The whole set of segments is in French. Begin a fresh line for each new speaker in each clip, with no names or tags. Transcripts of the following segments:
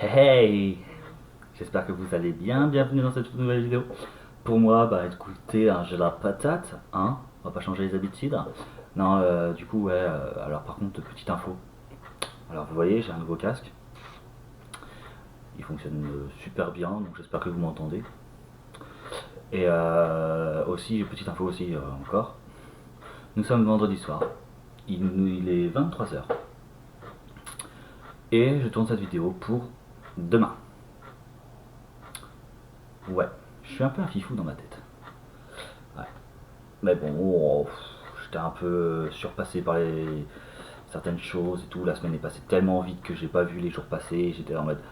Hey, j'espère que vous allez bien, bienvenue dans cette toute nouvelle vidéo. Pour moi, bah écoutez, j'ai la patate, hein, on va pas changer les habitudes. Non, du coup, ouais, alors par contre, petite info. Alors vous voyez, j'ai un nouveau casque, il fonctionne super bien, donc j'espère que vous m'entendez. Et aussi, petite info aussi encore, nous sommes vendredi soir, il est 23 h. Et je tourne cette vidéo pour demain. Ouais, je suis un peu un fifou dans ma tête. Ouais. Mais bon, j'étais un peu surpassé par certaines choses et tout. La semaine est passée tellement vite que j'ai pas vu les jours passer. J'étais en mode,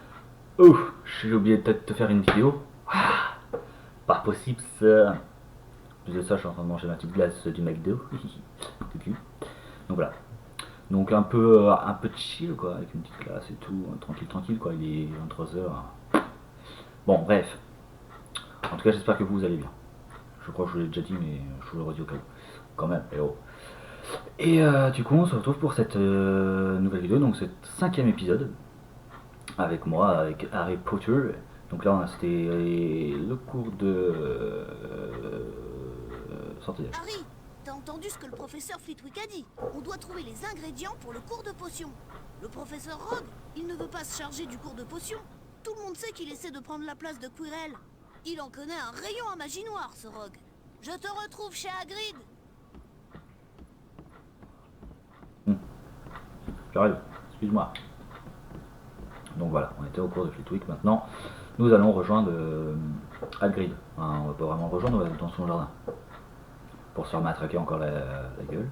oh, j'ai oublié de te faire une vidéo. Pas possible ça. En plus de ça, je suis en train de manger ma petite glace du McDo. Cucu. Donc voilà. Donc un peu chill quoi, avec une petite glace et tout, tranquille tranquille quoi. Il est 23 h. Bon bref. En tout cas, j'espère que vous allez bien. Je crois que je vous l'ai déjà dit, mais je vous le redis au cas où. Quand même, et oh. Et du coup, on se retrouve pour cette nouvelle vidéo, donc c'est cinquième épisode, avec moi, avec Harry Potter. Donc là, c'était le cours de sortilège.
Harry, t'as entendu ce que le professeur Flitwick a dit? On doit trouver les ingrédients pour le cours de potions. Le professeur Rogue, il ne veut pas se charger du cours de potions. Tout le monde sait qu'il essaie de prendre la place de Quirrell. Il en connaît un rayon à magie noire, ce Rogue. Je te retrouve chez Hagrid.
J'arrive, excuse-moi. Donc voilà, on était au cours de Flitwick. Maintenant, nous allons rejoindre Hagrid. Enfin, on va pas vraiment le rejoindre, on va aller dans son jardin. Pour se faire matraquer encore la gueule.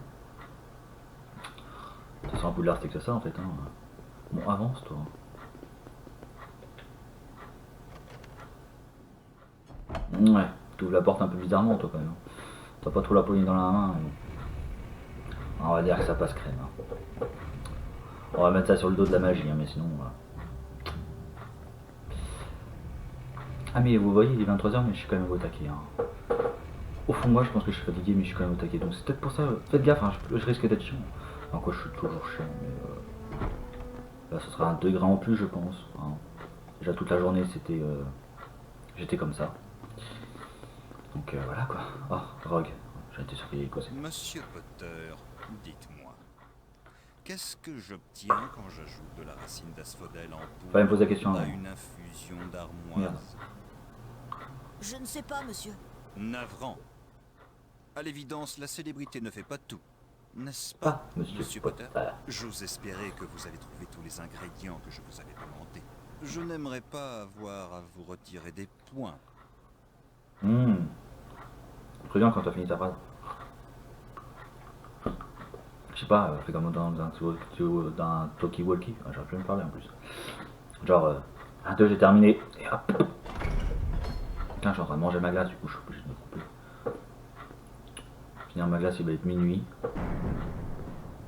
Ça sent un Poudlard, c'était que ça en fait. Hein. Bon, avance toi. Ouais, tu ouvres la porte un peu bizarrement toi quand même. T'as pas trop la poignée dans la main. Mais... on va dire que ça passe crème. Hein. On va mettre ça sur le dos de la magie, hein, mais sinon. Ah mais vous voyez, il est 23 h, mais je suis quand même au taquet. Hein. Au fond de moi, je pense que je suis fatigué, mais je suis quand même au taquet. Donc c'est peut-être pour ça. Faites gaffe, hein, je risque d'être chiant. Enfin quoi, je suis toujours chiant, mais là, ce sera un degré en plus, je pense. Hein. Déjà toute la journée, j'étais comme ça. Donc voilà quoi. Oh, Rogue, j'ai été surpris quoi.
Monsieur Potter, dites-moi, qu'est-ce que j'obtiens quand j'ajoute de la racine d'asphodèle en
Fallait me poser la
poudre
question
à
avant.
une infusion
Merde.
d'armoise?
Je ne sais pas, monsieur.
Navrant. À l'évidence, la célébrité ne fait pas tout, n'est-ce pas,
Ah, monsieur
Potter?
Potter.
J'ose espérer que vous allez trouver tous les ingrédients que je vous avais demandés. Je n'aimerais pas avoir à vous retirer des points.
Très bien quand t'as fini ta phrase. Je sais pas, fais comme dans un talkie-walkie. Ah, j'aurais pu me parler en plus. Genre, 1, 2, j'ai terminé. Et hop. Putain, je suis en train de manger ma glace, du coup, je suis obligé de me couper. Finir ma glace, il va être minuit.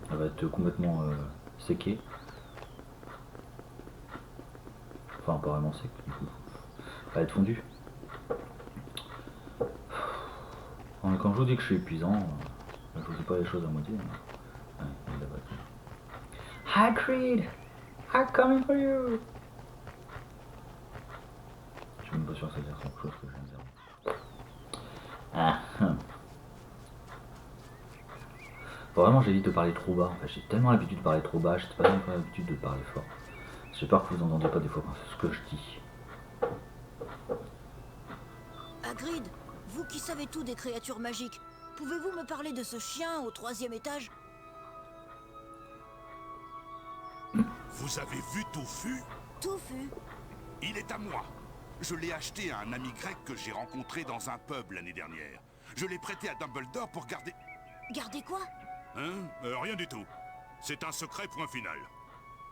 Elle va être complètement séquée. Enfin, pas vraiment sec, du coup. Elle va être fondue. Quand je vous dis que je suis épuisant, je vous dis pas les choses à moitié. Ouais, il a pas. Hagrid! I'm coming for you! Je suis même pas sûr que ça veut dire quelque chose que je viens de dire. Ah, Faut vraiment j'évite de parler trop bas. En fait, j'ai tellement l'habitude de parler trop bas, j'ai pas encore l'habitude de parler fort. J'ai peur que vous n'entendiez pas des fois ce que je dis.
Hagrid, vous qui savez tout des créatures magiques, pouvez-vous me parler de ce chien au 3e étage?
Vous avez vu Touffu?
Touffu.
Il est à moi. Je l'ai acheté à un ami grec que j'ai rencontré dans un pub l'année dernière. Je l'ai prêté à Dumbledore pour garder...
Gardez quoi?
Hein? Rien du tout. C'est un secret point final.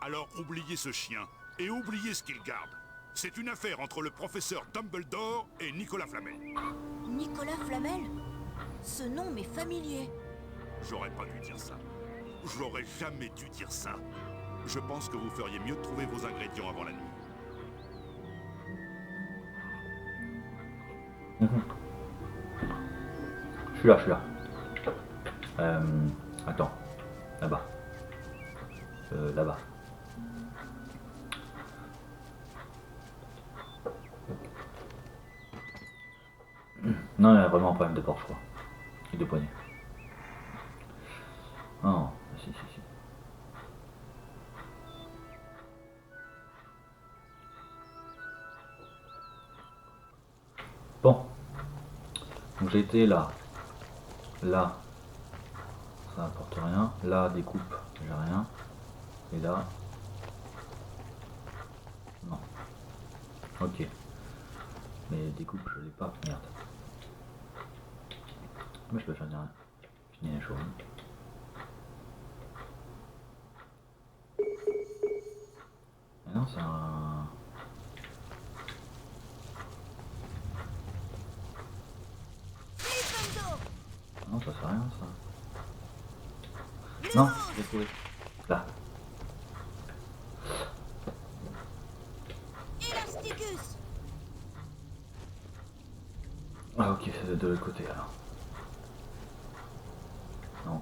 Alors oubliez ce chien et oubliez ce qu'il garde. C'est une affaire entre le professeur Dumbledore et Nicolas Flamel.
Nicolas Flamel? Ce nom m'est familier.
J'aurais pas dû dire ça. J'aurais jamais dû dire ça. Je pense que vous feriez mieux de trouver vos ingrédients avant la nuit.
Je suis là, je suis là. Attends. Là-bas. Là-bas. Non, il y a vraiment un problème de porte, je crois. Et de poignée. Ah non, si, si, si. Bon. Donc j'ai été là. Là. Ça n'apporte rien. Là, découpe, j'ai rien. Et là. Non. Ok. Mais découpe, je l'ai pas. Merde. Moi je peux faire rien. Fini les choses. Mais non, c'est un. Non, ça fait rien ça. Non, j'ai trouvé. Là.
Elasticus.
Ah ok, c'est de l'autre côté alors. Non.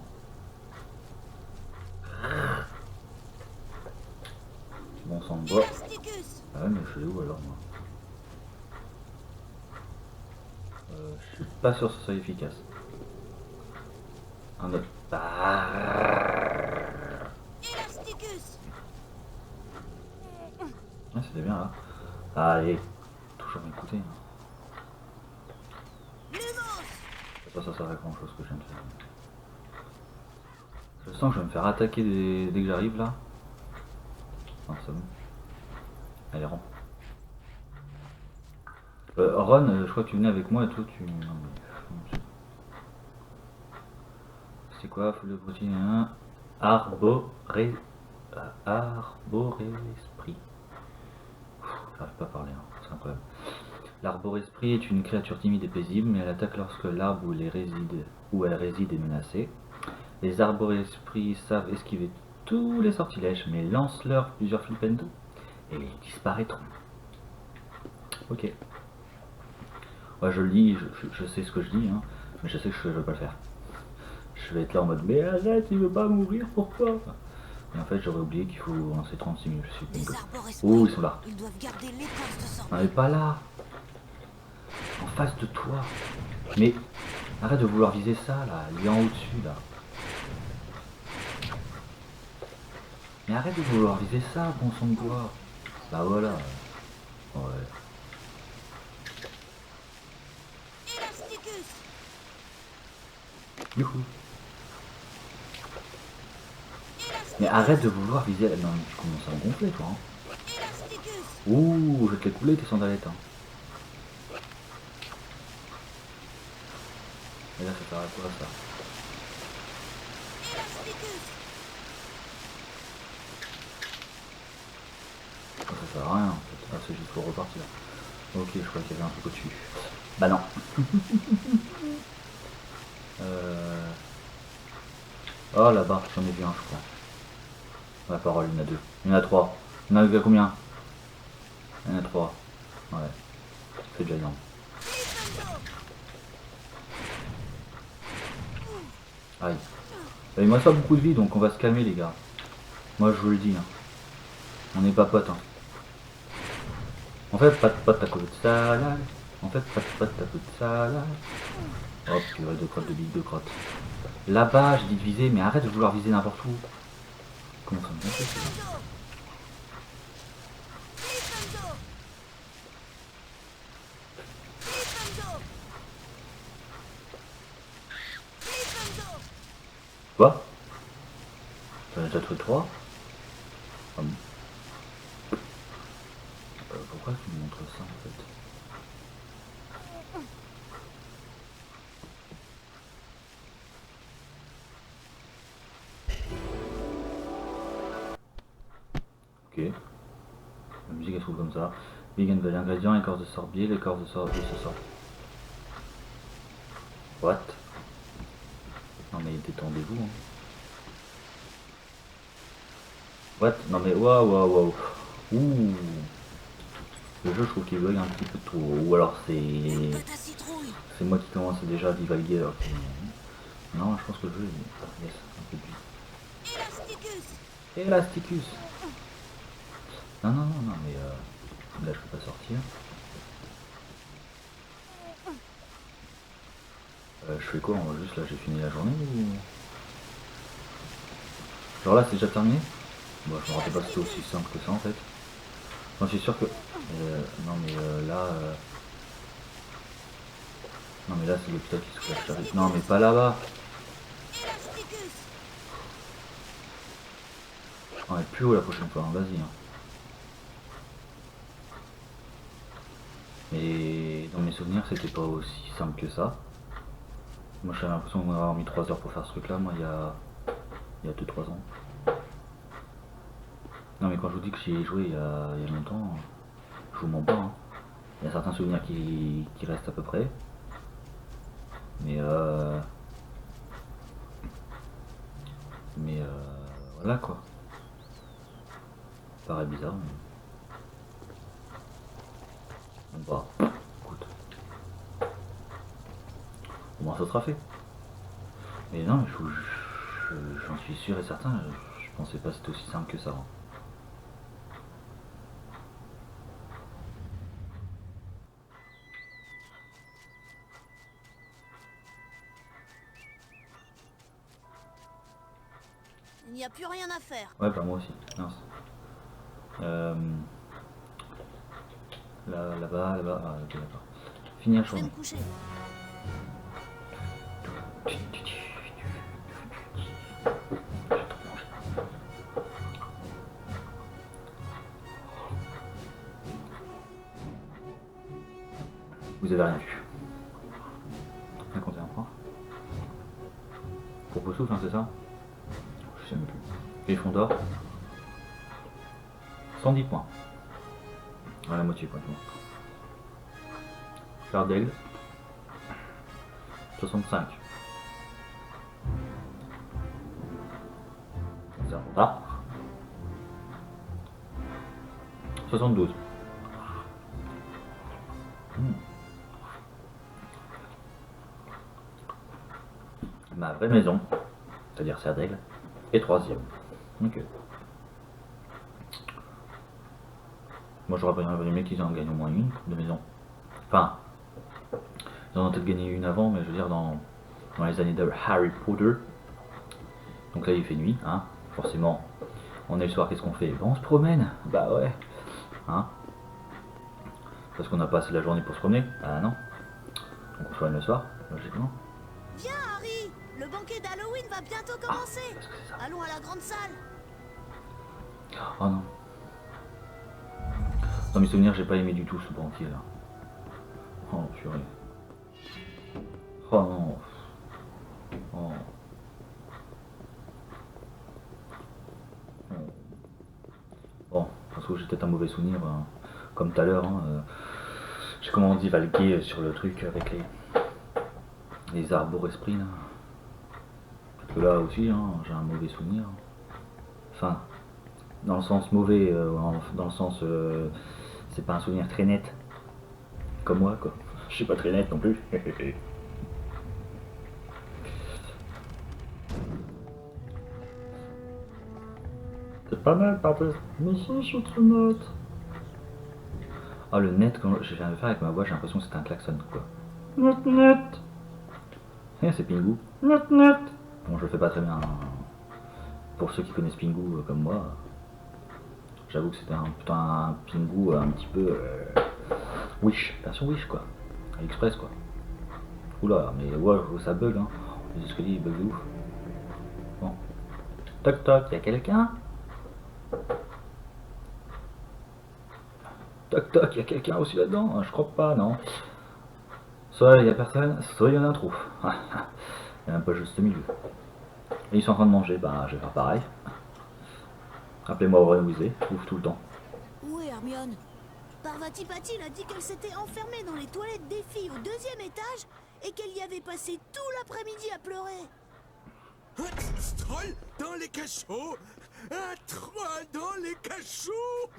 Bon sang de bois.
Elasticus.
Ah ouais, mais je l'ai où alors moi? Je suis pas sûr que ce soit efficace. Un autre.
Elasticus.
Ah, c'était bien là. Allez, toujours m'écouter. Ça sert à grand chose que je viens de faire. Je sens que je vais me faire attaquer dès que j'arrive là. Non, c'est bon. Allez, rentre. Ron, je crois que tu venais avec moi et toi tu. Non, mais... C'est quoi, full de protéines, hein? Arboré. Arboresprit. J'arrive pas à parler, hein. C'est incroyable. L'arboresprit est une créature timide et paisible, mais elle attaque lorsque l'arbre où elle réside est menacé. Les arboresprits savent esquiver tous les sortilèges, mais lance-leur plusieurs flippendos et ils disparaîtront. Ok. Moi je le dis, je sais ce que je dis, hein, mais je sais que je ne veux pas le faire. Je vais être là en mode mais arrête, il veut pas mourir, pourquoi? Et en fait j'aurais oublié qu'il faut lancer 36 minutes. Oh, ils sont là.
Ils doivent garder l'écorce de sang.
On n'est pas là. En face de toi. Mais arrête de vouloir viser ça là, il est en haut-dessus là. Mais arrête de vouloir viser ça, bon sang de bois. Bah voilà. Ouais.
Elasticus.
Youhou. Mais arrête de vouloir viser. Non, mais tu commences à me gonfler toi. Hein.
Elasticus.
Ouh, je vais te les couler tes sandalettes. Hein. Et là, ça sert à quoi ça?
Elasticus.
Ça sert à rien en fait. Ah, c'est juste pour repartir. Ok, je crois qu'il y avait un truc au-dessus. Bah non. Oh là-bas, j'en ai vu un, je crois. La parole, il y en a deux. Il y en a trois. Il y en a combien? Il y en a trois. Ouais. C'est déjà énorme. Aïe. Il me reste pas beaucoup de vie, donc on va se calmer les gars. Moi je vous le dis. Hein. On n'est pas potes. Hein. En fait, pas de potes à côté de salade. En fait, pas de potes à côté de salade. Hop, purée de crottes de bille de crottes. Là-bas, j'ai dit de viser, mais arrête de vouloir viser n'importe où. Comment ça me fait ça? Quoi? J'en ai déjà trouvé 3. Ah bon. Pourquoi tu me montres ça en fait? Ok. La musique elle se trouve comme ça. Big and Valley ingrédients, écorce de sorbier, l'écorce de sorbier se sort. What? Non mais détendez-vous. Hein. What? Non mais waouh waouh waouh. Ouh. Le jeu je trouve qu'il bug un petit peu trop. Ou alors c'est moi qui commence déjà à divaguer alors que... Non je pense que le jeu est... Yes, un peu de
Elasticus.
Elasticus. Non non non non mais là je peux pas sortir. Je fais quoi? Juste là, j'ai fini la journée ou... Genre là, c'est déjà terminé? Bon, je me rappelle pas si c'était aussi simple que ça en fait. Non, je suis sûr que... non, mais là... Non, mais là, c'est l'hôpital qui se cache. Non, mais pas là-bas. Non, mais plus haut la prochaine fois, hein. Vas-y. Hein. Mais dans mes souvenirs, c'était pas aussi simple que ça. Moi, j'avais l'impression d'avoir mis 3 heures pour faire ce truc-là, moi, il y a 2-3 ans. Non, mais quand je vous dis que j'y ai joué il y a longtemps, je vous mens pas. Hein. Il y a certains souvenirs qui restent à peu près. Mais voilà quoi. Ça paraît bizarre. Mais... Bah, écoute. Au moins ça sera fait. Mais non, j'en suis sûr et certain, je pensais pas que c'était aussi simple que ça. Hein.
Il n'y a plus rien à faire.
Ouais, bah moi aussi. Mince. Là-bas. Ah, ok, d'accord. Fini la
Je vais
journée.
me coucher.
Vous avez rien vu. 51 points. Pour vos souffles, hein, c'est ça? Je sais même plus. Et fond d'or. 110 points. À la moitié, quoi. Fleur d'aigle. 65. Ça va. 72. Ma vraie maison, c'est-à-dire Serre d'Aigle, est 3ème. Ok. Moi j'aurais bien aimé qu'ils en gagnent au moins une de maison. Enfin, ils en ont peut-être gagné une avant, mais je veux dire dans les années de Harry Potter. Donc là il fait nuit, hein, forcément. On est le soir, qu'est-ce qu'on fait? On se promène. Bah ouais. Hein? Parce qu'on n'a pas assez la journée pour se promener. Ah non. Donc on se promène le soir, logiquement.
Viens, Harry! Le banquet d'Halloween va bientôt commencer!
Parce que c'est ça.
Allons à la grande salle!
Oh non. Dans mes souvenirs, j'ai pas aimé du tout ce banquier là. Oh purée. Oh non. Oh. Bon, parce que j'ai peut-être un mauvais souvenir, hein. Comme tout à l'heure. Hein, j'ai comment divagué sur le truc avec les arbres esprits là. Parce que là aussi, hein, j'ai un mauvais souvenir. Enfin, dans le sens mauvais, dans le sens c'est pas un souvenir très net. Comme moi quoi. Je suis pas très net non plus. C'est pas mal par peu. Mais si, je suis trop net. Ah le net, quand je viens de faire avec ma voix, j'ai l'impression que c'était un klaxon quoi. Net net. C'est Pingu. Net net. Bon, je le fais pas très bien. Hein. Pour ceux qui connaissent Pingu comme moi, j'avoue que c'était un Pingu un petit peu Wish, version Wish quoi. Express quoi. Oula, mais ouais, ça bug hein. Les escaliers ils bug de ouf. Bon. Toc toc, y'a quelqu'un? Toc toc, y'a quelqu'un aussi là-dedans? Je crois pas, non. Soit il y a personne, soit il y en a un trou. Il y a même pas juste milieu. Et ils sont en train de manger, bah je vais faire pareil. Rappelez-moi Owen Weasley, ouf tout le temps.
Où est Hermione? Parvati Patil a dit qu'elle s'était enfermée dans les toilettes des filles au 2e étage et qu'elle y avait passé tout l'après-midi à pleurer.
Un troll dans les cachots! Un troll dans les cachots!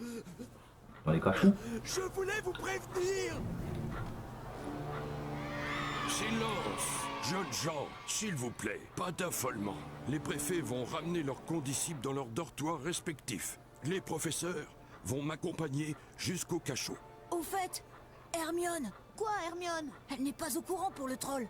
Dans les cachous.
Je voulais vous prévenir!
Silence! Jeunes gens, s'il vous plaît, pas d'affolement. Les préfets vont ramener leurs condisciples dans leurs dortoirs respectifs. Les professeurs vont m'accompagner jusqu'au cachot.
Au fait, Hermione! Quoi, Hermione? Elle n'est pas au courant pour le troll.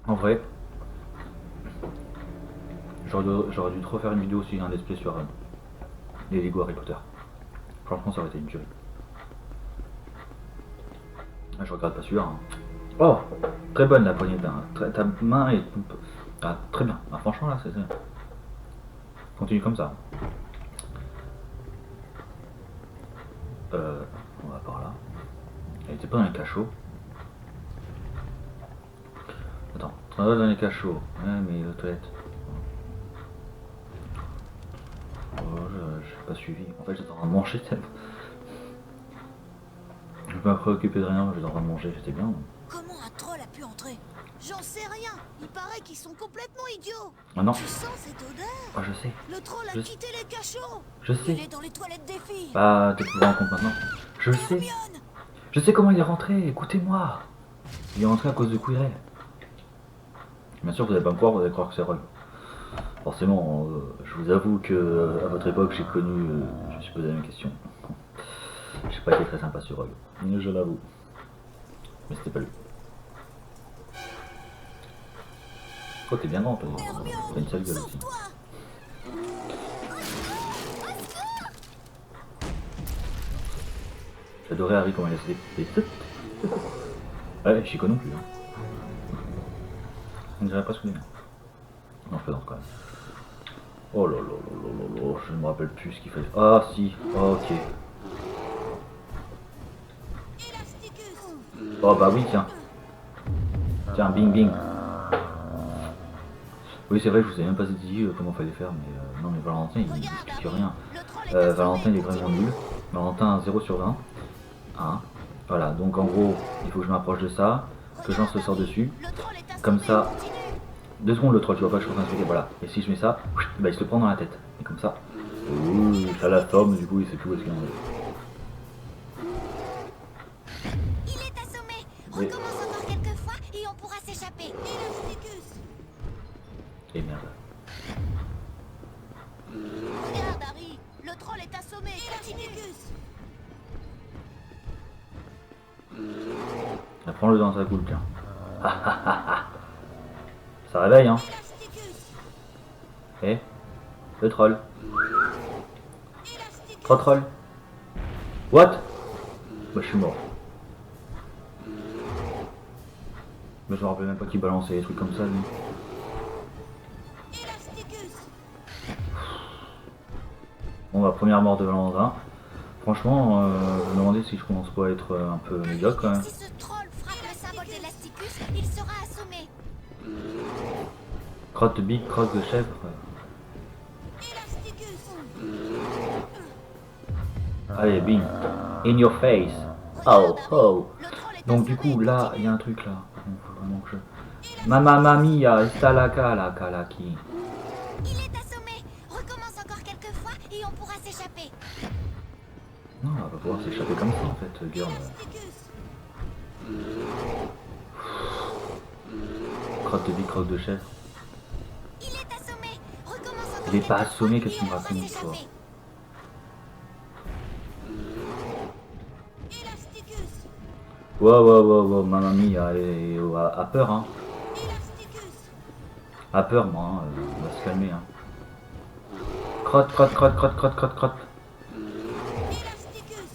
En vrai, j'aurais dû trop faire une vidéo aussi, un let's play sur les Lego Harry Potter. Franchement, ça aurait été une tuerie. Ah, je regrette pas celui-là. Hein. Oh, très bonne la poignée d'un. Ta main est. Ah, très bien. Ah, franchement, là, c'est. Continue comme ça. On va par là. Elle était pas dans les cachots. Attends, on va dans les cachots. Ouais, mais aux toilettes. Oh, je suis pas suivi. En fait, j'étais en train de manger. Je vais pas me préoccuper de rien, j'étais en train de manger, j'étais bien.
Comment un troll a pu entrer? J'en sais rien. Il paraît qu'ils sont complètement idiots.
Ah non.
Tu sens cette odeur?
Ah, je sais.
Le troll a
Je-
quitté les cachots.
Je
Il
sais.
est dans les toilettes des filles.
Bah, t'es plus grand compte maintenant. Je sais.
Hermione.
Je sais comment il est rentré, écoutez-moi. Il est rentré à cause de Quirrell. Bien sûr, vous allez pas me croire, vous allez croire que c'est Rogue. Forcément, je vous avoue que à votre époque, j'ai connu, je me suis posé la même question. J'ai pas été très sympa sur Rogue, je l'avoue. Mais c'était pas lui. Oh, t'es bien grand, toi. T'as une sale gueule aussi.
Sauve-toi.
J'adorais Harry comment il a fait des... Ouais, Chico non plus. Hein. On dirait pas souvenir. Non, je plaisante quand même. Oh là là là là là là, je ne me rappelle plus ce qu'il fallait. Ah si, oh, ok. Oh bah oui, tiens. Tiens, bing bing. Oui, c'est vrai, je vous ai même pas dit comment fallait faire, mais non, mais Valentin, il n'explique rien. Valentin, il est vraiment nul. Valentin, 0 sur 20. 1. Voilà, donc en gros, il faut que je m'approche de ça, que je lance le sort dessus. Comme ça, 2 secondes le troll, tu vois pas, je suis en train d'expliquer, voilà. Et si je mets ça, bah, il se le prend dans la tête. Et comme ça, ça la forme, du coup, il sait plus où est-ce qu'il en est.
Il est assommé. Recommence encore quelques fois et on pourra s'échapper. Elasticus.
Et merde.
Regarde, Harry. Le troll est assommé. Elasticus.
Prends-le dans sa coule, tiens. Ça réveille, hein.
Elasticus.
Eh, le troll. Troll. What? Bah, je suis mort. Mais je me rappelle même pas qui balançait des trucs comme ça, lui. Bon, bah, première mort de Valentin. Franchement, je me demandais si je commence pas à être un peu médiocre quand même.
Si ce troll frappe le symbole d'Elasticus, il sera assommé.
Crotte de big, crotte de chèvre.
Elasticus.
Allez, bing. In your face. Oh, oh. Donc du coup, là, il y a un truc là. Faut vraiment que je... Mamma mia, está la calaki.
Il est assommé. Recommence encore quelques fois et on pourra s'échapper.
Non, on va pas pouvoir s'échapper comme ça en fait, girl. Crotte de big, crotte de chèvre.
Il est assommé. Recommence encore
Il est pas
quelques fois
assommé, qu'est-ce
et
que tu me
on pourra
racontes, toi?
s'échapper. Elasticus.
Wow, mamma mia, a peur, hein.
Elasticus.
A peur, moi, hein. On va se calmer, hein. Crotte.
Elasticus.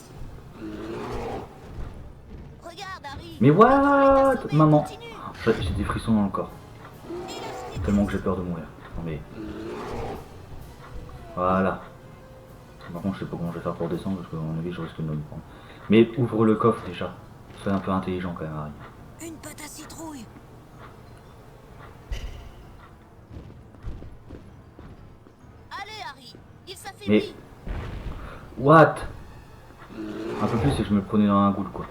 Regarde, Harry.
Mais
Le troll est
what?
assommé,
Maman.
continue.
J'ai des frissons dans le corps.
Elasticus.
Tellement que j'ai peur de mourir. Non mais... Voilà. Par contre, je sais pas comment je vais faire pour descendre, parce qu'à mon avis, je risque de me le prendre. Mais ouvre le coffre, déjà. Sois un peu intelligent, quand même, Harry.
Une pâte à citrouille. Allez, Harry. Il s'affaiblit.
What? Un peu plus et je me le prenais dans un goule, quoi.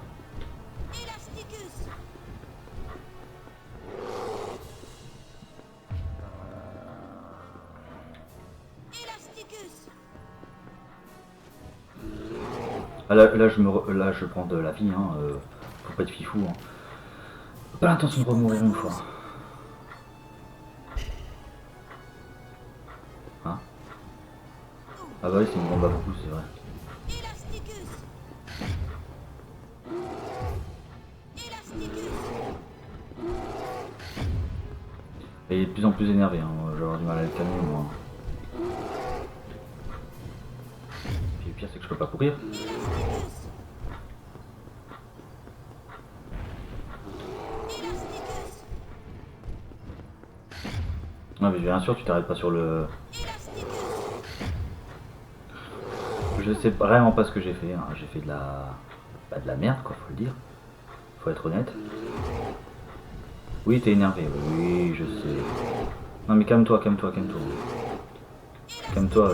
Elasticus. Elasticus.
Ah, là, je prends de la vie, hein. Faut pas être fifou, hein. Pas l'intention de remourir une fois. Hein? Ah bah oui, c'est une bombe à beaucoup, c'est vrai.
Elasticus. Elasticus.
Et il est de plus en plus énervé, hein. Je vais avoir du mal à le calmer moi. Et le pire c'est que je peux pas courir. Non mais bien sûr tu t'arrêtes pas sur le... Je sais vraiment pas ce que j'ai fait, hein. J'ai fait de la... Bah, de la merde quoi, faut le dire. Faut être honnête. Oui t'es énervé, oui je sais. Non mais calme-toi, calme-toi, calme-toi. Calme-toi,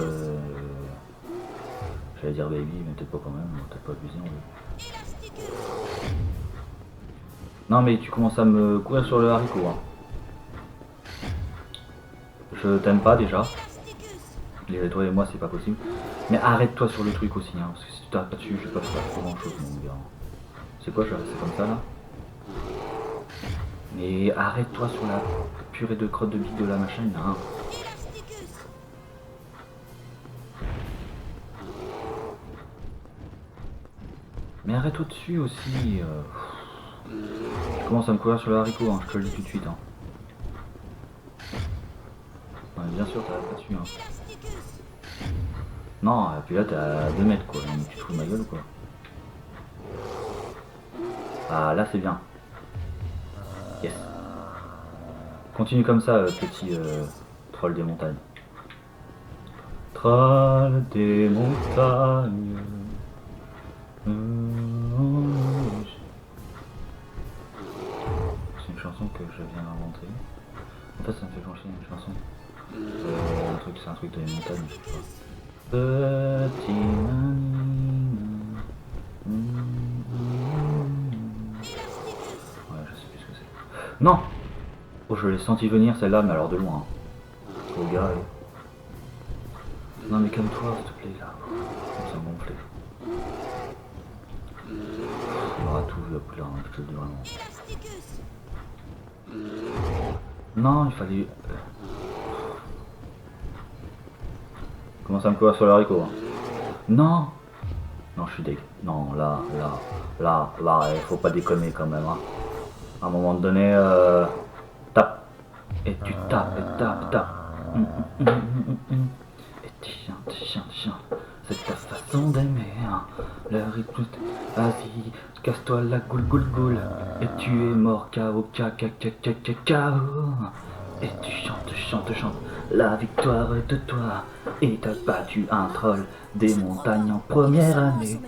j'allais dire baby, mais peut-être pas quand même, peut-être pas abusé en vrai. Non mais tu commences à me courir sur le haricot, hein. Je t'aime pas déjà. Toi et moi c'est pas possible. Mais arrête-toi sur le truc aussi, hein, parce que si tu t'arrêtes pas dessus, je vais pas faire grand chose mon gars. C'est quoi, je vais rester comme ça là? Mais arrête-toi sur la purée de crotte de bite de la machine là. Hein. Mais arrête-toi dessus aussi. Tu commences à me courir sur le haricot, hein, je te le dis tout de suite. Hein. Ouais, bien sûr, t'arrêtes pas dessus. Hein. Non, et puis là t'es à 2 mètres quoi, donc tu te fous de ma gueule ou quoi? Ah là c'est bien. Yes. Continue comme ça, petit troll des montagnes. Troll des montagnes. C'est une chanson que je viens d'inventer. En fait ça me fait pencher une chanson. C'est un truc des montagnes, je sais pas. Petit nanina. Ouais, je sais plus ce que c'est. Non! Oh, je l'ai senti venir celle-là, mais alors de loin. Oh, gars. Non, mais calme-toi, s'il te plaît, là. Ça me gonflait. On aura tout vu après là, hein, je te le dis vraiment. Non, il fallait. Commence à me courir sur le haricot. Hein. Non! Non, je suis deg. Non, là, il faut pas déconner quand même. Hein. À un moment donné, tape. Et tu tapes, et tapes. Et tu chantes. C'est ta façon d'aimer. Hein. Le rythme, vas-y, casse-toi la goule. Et tu es mort, KO. Et tu chantes. La victoire de toi. Et t'as battu un troll des montagnes en première année.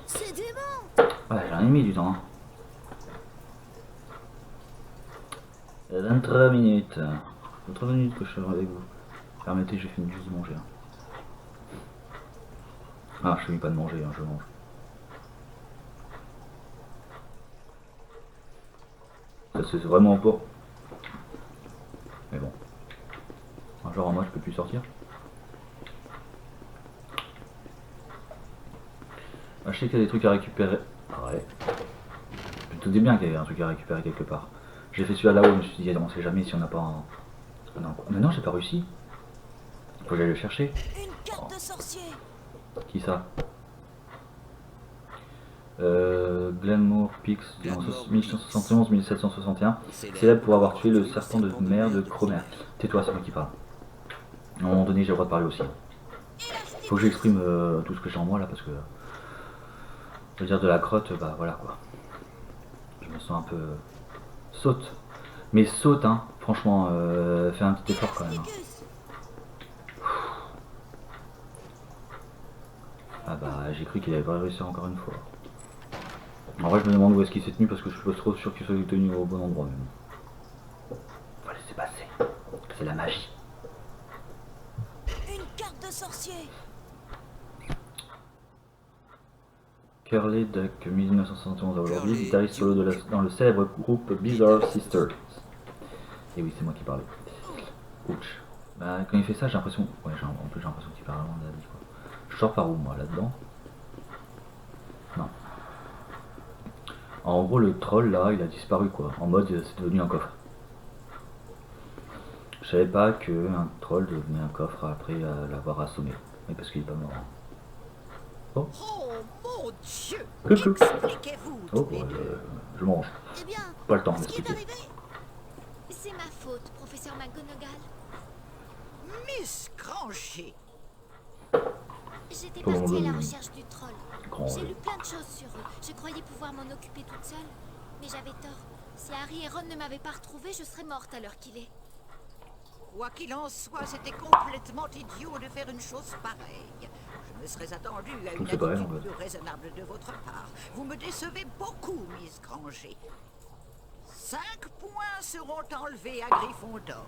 C'est dément.
Ouais, j'en ai mis du temps. 23 minutes. 23 minutes que je suis avec vous. Permettez, j'ai fini juste de manger. Ah, je finis pas de manger, hein, je mange. Ça c'est vraiment pas. Mais bon. Genre en moi je peux plus sortir. Ah, je sais qu'il y a des trucs à récupérer. Ah ouais. Je me doutais bien qu'il y avait un truc à récupérer quelque part. J'ai fait celui-là là-haut, je me suis dit on sait jamais si on n'a pas un... Ah non, mais non j'ai pas réussi. Faut que j'aille le chercher.
Une carte de sorcier.
Qui ça? Glenmore Peaks, 1571-1761, célèbre pour avoir tué le serpent de mer de Cromer. Tais-toi, c'est moi qui parle. À un moment donné, j'ai le droit de parler aussi. Faut que j'exprime tout ce que j'ai en moi là, parce que... Je veux dire de la crotte, bah voilà quoi. Je me sens un peu... Saute. Mais saute, hein, franchement, fais un petit effort quand même. Hein. Ah bah, j'ai cru qu'il avait pas réussi encore une fois. En vrai, je me demande où est-ce qu'il s'est tenu parce que je suis pas trop sûr qu'il soit tenu au bon endroit même. Faut laisser passer. C'est la magie.
Une carte de sorcier.
Curly Duck, 1971 à aujourd'hui, guitariste solo dans le célèbre groupe Bizarre Sisters. Et oui, c'est moi qui parlais. Ouch. Bah, quand il fait ça, j'ai l'impression. Ouais, en plus, j'ai l'impression qu'il parle vraiment de la vie, quoi. Je sors par où, moi, là-dedans? Non. En gros, le troll, là, il a disparu, quoi. En mode, c'est devenu un coffre. Je savais pas qu'un troll devenait un coffre après l'avoir assommé. Mais parce qu'il est pas mort. Oh.
Oh
Mon Dieu!
Coucou.
Expliquez-vous
Oh,
tous les deux.
je mange.
Eh bien,
Pas le temps
ce qui est
d'expliquer.
arrivé,
C'est ma faute, professeur McGonagall.
Miss Granger,
J'étais
Oh,
partie à la
le-
recherche du troll.
Grand.
J'ai lu plein de choses sur eux. Je croyais pouvoir m'en occuper toute seule. Mais j'avais tort. Si Harry et Ron ne m'avaient pas retrouvée, je serais morte à l'heure qu'il est.
quoi qu'il en soit, c'était complètement idiot de faire une chose pareille. Je me serais attendu à une
C'est pareil,
attitude
en fait.
plus raisonnable de votre part. Vous me décevez beaucoup, Miss Granger. 5 points seront enlevés à Gryffondor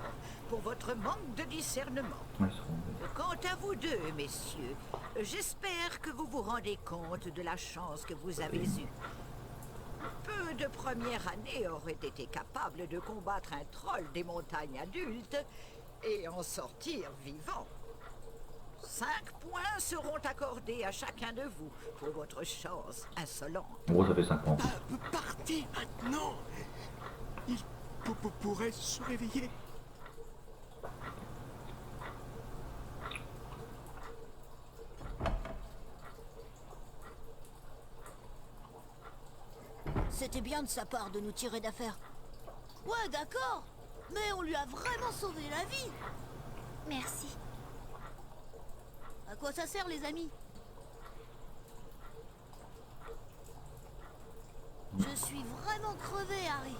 pour votre manque de discernement.
Ouais, ils sont-
Quant à vous deux, messieurs, j'espère que vous vous rendez compte de la chance que vous avez eue. Peu de première année auraient été capables de combattre un troll des montagnes adultes et en sortir vivant. 5 points seront accordés à chacun de vous pour votre chance insolente.
En gros, ça fait 5 points.
Partez maintenant. Il pourrait se réveiller.
c'était bien de sa part de nous tirer d'affaire. Ouais, d'accord, mais on lui a vraiment sauvé la vie.
Merci.
À quoi ça sert, les amis? Je suis vraiment crevé, Harry.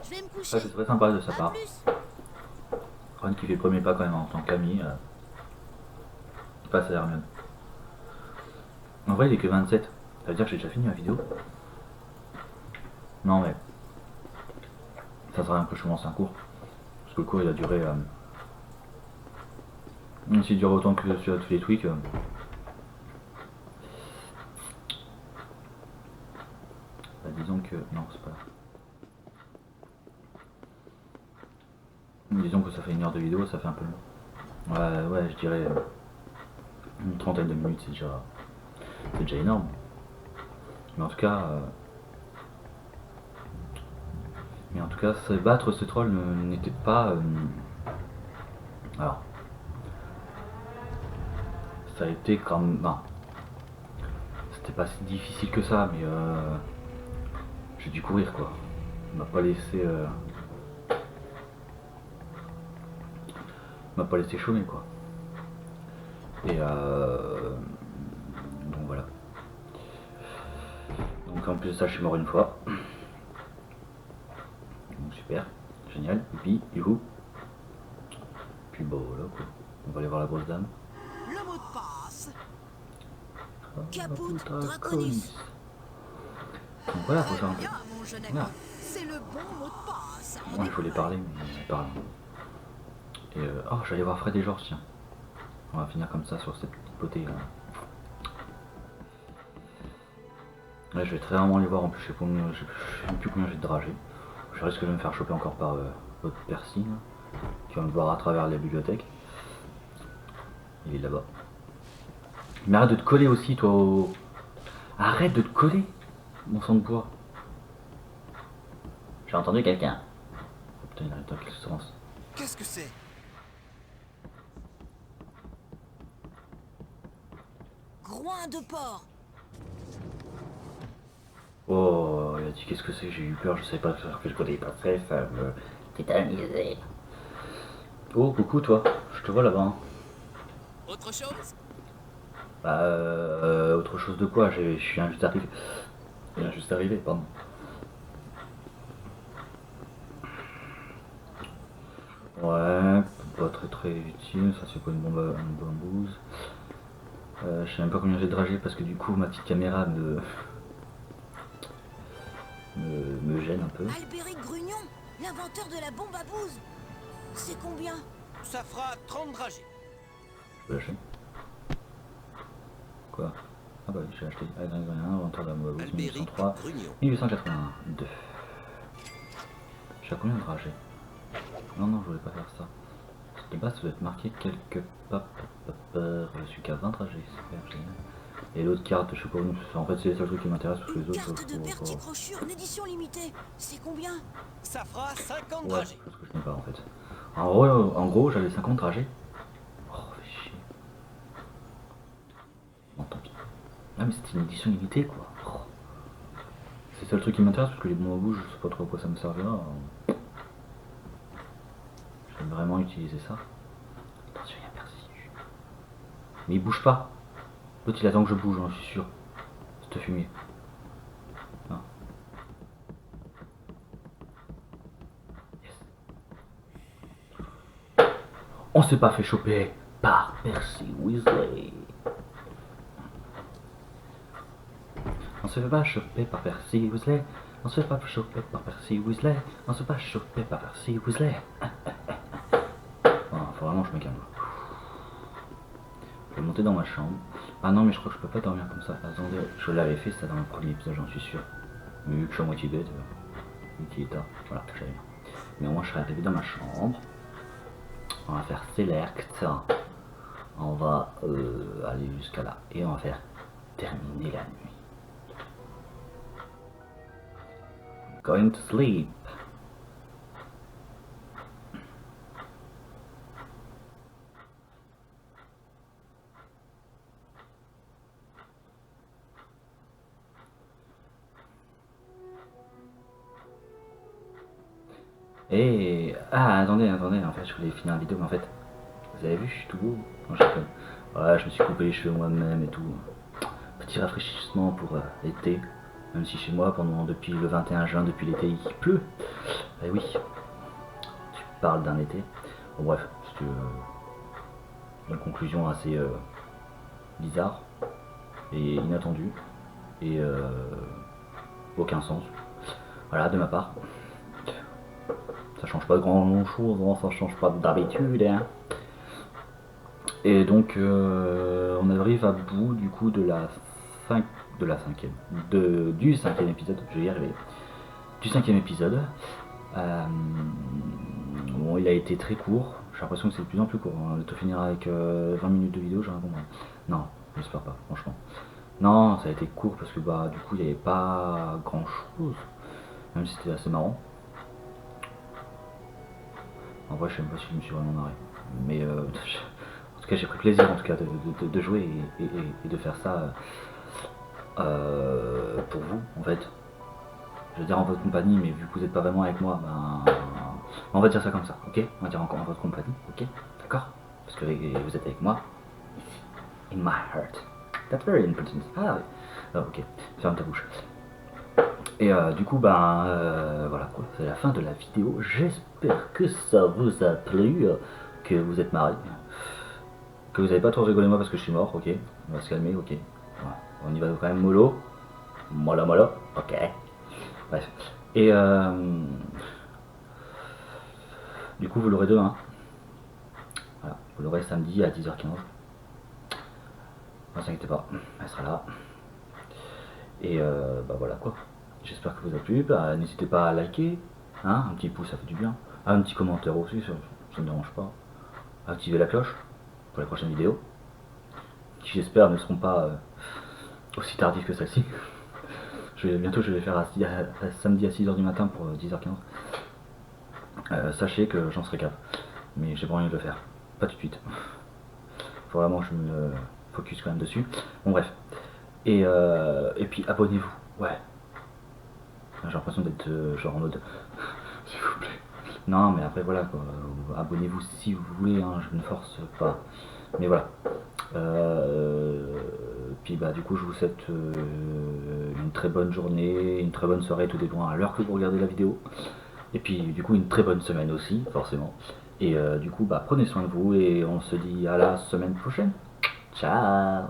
Je vais me coucher.
Ça, c'est très sympa de sa
À
part.
plus.
Ron qui fait le premier pas quand même en tant qu'ami. Face à Hermione. En vrai, il est que 27. Ça veut dire que j'ai déjà fini la vidéo. Non, mais. Ça sert à rien que je commence un cours. Parce que le cours il a duré. Même s'il dure autant que sur tous les tweaks. Bah, disons que. Non, c'est pas. Disons que ça fait 1 heure de vidéo, ça fait un peu long. Ouais, je dirais. Une trentaine de minutes, c'est déjà énorme. Mais en tout cas. Se battre ce troll n'était pas. Alors. Ça a été quand même. Non. C'était pas si difficile que ça, mais j'ai dû courir quoi. On m'a pas laissé. On m'a pas laissé chômer quoi. Et donc voilà. Donc en plus de ça, je suis mort une fois. Donc super, génial. Et puis, youhou. Puis bon voilà quoi. On va aller voir la grosse dame.
Le mot de passe.
Caput
Ah,
Draconis.
Donc voilà, faut
Très
faire un
bien, mon jeune ami.
Voilà.
C'est le bon mot de passe.
peu. Ouais, il faut les parler, mais ils parlent. Et oh, j'allais voir Fred et George, tiens. On va finir comme ça sur cette petite potée là. Ouais, je vais très rarement les voir en plus, je sais même plus combien j'ai de dragées. Je risque de me faire choper encore par l'autre Percy, là, qui va me voir à travers la bibliothèque. Il est là-bas. Mais arrête de te coller aussi, toi. Arrête de te coller, mon sang de bois. J'ai entendu quelqu'un. Oh, putain, il arrête dans quel sens?
Qu'est-ce que c'est?
Groin de porc.
Oh, il a dit qu'est-ce que c'est, j'ai eu peur, je savais pas faire que je connais pas fait, ça me tétanisait. Oh, coucou toi, je te vois là-bas. Hein.
Autre chose?
Bah, autre chose de quoi? Je suis juste arrivé. Il vient juste arrivé, pardon. Ouais, pas très utile, ça c'est pas une bombouse. Je sais même pas combien j'ai de dragées parce que du coup ma petite caméra me gêne un peu.
Albéric Grugnon, l'inventeur de la bombe à bouse. C'est combien?
Ça fera 30 dragées.
Je peux lâcher. Quoi? Ah bah oui, j'ai acheté Albéric Grugnon, inventeur de la bombe à bouse,
Albéric
1803,
Grugnon.
1882. J'ai combien de dragées? Non, je voulais pas faire ça. De base, ça doit être marqué quelque part. Je suis qu'à 20 trajets, super génial. Et l'autre carte, je sais pas où. En fait, c'est les seuls trucs qui m'intéressent parce que les
Une
autres.
carte de Bertie Crochu en édition limitée. C'est combien?
Ça fera 50
Ouais,
dragées.
parce que je n'ai pas en fait. En gros j'avais 50 trajets. Oh, fais chier. Bon, tant pis. Ah mais c'était une édition limitée quoi. Oh. C'est ça le truc qui m'intéresse parce que les bombes à bouche, je sais pas trop à quoi ça me servira. Je vais vraiment utiliser ça. Attention, il y a Percy. Mais il bouge pas. L'autre il attend que je bouge, hein, je suis sûr. C'est fumier. Non. Yes. On s'est pas fait choper par Percy Weasley. On se fait pas choper par Percy Weasley. On se fait pas choper par Percy Weasley. On se fait pas choper par Percy Weasley. Bon, faut vraiment que je me calme. Je vais monter dans ma chambre. Ah non mais je crois que je peux pas dormir comme ça. Attendez, je l'avais fait ça dans le premier épisode, j'en suis sûr. Mais vu que je suis à moitié bête, vu qu'il est tard, voilà, j'allais bien. Mais au moins je serai arrivé dans ma chambre. On va faire select. On va aller jusqu'à là. Et on va faire terminer la nuit. Going to sleep. Et attendez, en fait je voulais finir la vidéo, mais en fait vous avez vu, je suis tout beau. Non, ouais, je me suis coupé les cheveux moi-même et tout. Petit rafraîchissement pour l'été. Même si chez moi, depuis le 21 juin, depuis l'été, il pleut. Eh oui, tu parles d'un été. Bon, bref, c'est une conclusion assez bizarre et inattendue et aucun sens. Voilà, de ma part. Ça change pas grand chose, hein, ça change pas d'habitude. Hein. Et donc, on arrive à bout du coup du cinquième épisode, je vais y arriver, du cinquième épisode. Bon, il a été très court, j'ai l'impression que c'est de plus en plus court, on va tout finir avec 20 minutes de vidéo, j'ai un bon moment. Non, j'espère pas, franchement. Non, ça a été court parce que bah du coup il n'y avait pas grand chose, même si c'était assez marrant. En vrai je sais même pas si je me suis vraiment marré, mais en tout cas j'ai pris plaisir en tout cas de jouer et de faire ça pour vous en fait. Je veux dire en votre compagnie, mais vu que vous n'êtes pas vraiment avec moi, ben on va dire ça comme ça, ok? On va dire encore en votre compagnie, ok? D'accord? Parce que vous êtes avec moi, ici, in my heart. That's very important. Ah oui. Oh, ok, ferme ta bouche. Et du coup, ben voilà quoi, c'est la fin de la vidéo. J'espère que ça vous a plu, que vous êtes marrés, que vous n'avez pas trop rigolé moi parce que je suis mort, ok? On va se calmer, ok? Voilà. On y va quand même mollo. Mollo, ok. Bref. Et du coup, vous l'aurez demain. Voilà, vous l'aurez samedi à 10h15. Ne vous inquiétez pas, elle sera là. Et bah voilà quoi. J'espère que vous a plu. Bah, n'hésitez pas à liker. Hein, un petit pouce, ça fait du bien. Un petit commentaire aussi, ça ne me dérange pas. Activez la cloche pour les prochaines vidéos. Qui j'espère ne seront pas aussi tardives que celle-ci. Bientôt je vais faire samedi à 6h du matin pour 10h15. Sachez que j'en serai capable. Mais j'ai pas envie de le faire. Pas tout de suite. Faut vraiment que je me focus quand même dessus. Bon bref. Et puis abonnez-vous. Ouais. J'ai l'impression d'être genre en mode s'il vous plaît. Non mais après voilà quoi. Abonnez-vous si vous voulez, hein, je ne force pas. Mais voilà. Puis bah du coup je vous souhaite une très bonne journée, une très bonne soirée, tout dépend à l'heure que vous regardez la vidéo. Et puis du coup une très bonne semaine aussi, forcément. Et du coup bah prenez soin de vous et on se dit à la semaine prochaine. Ciao.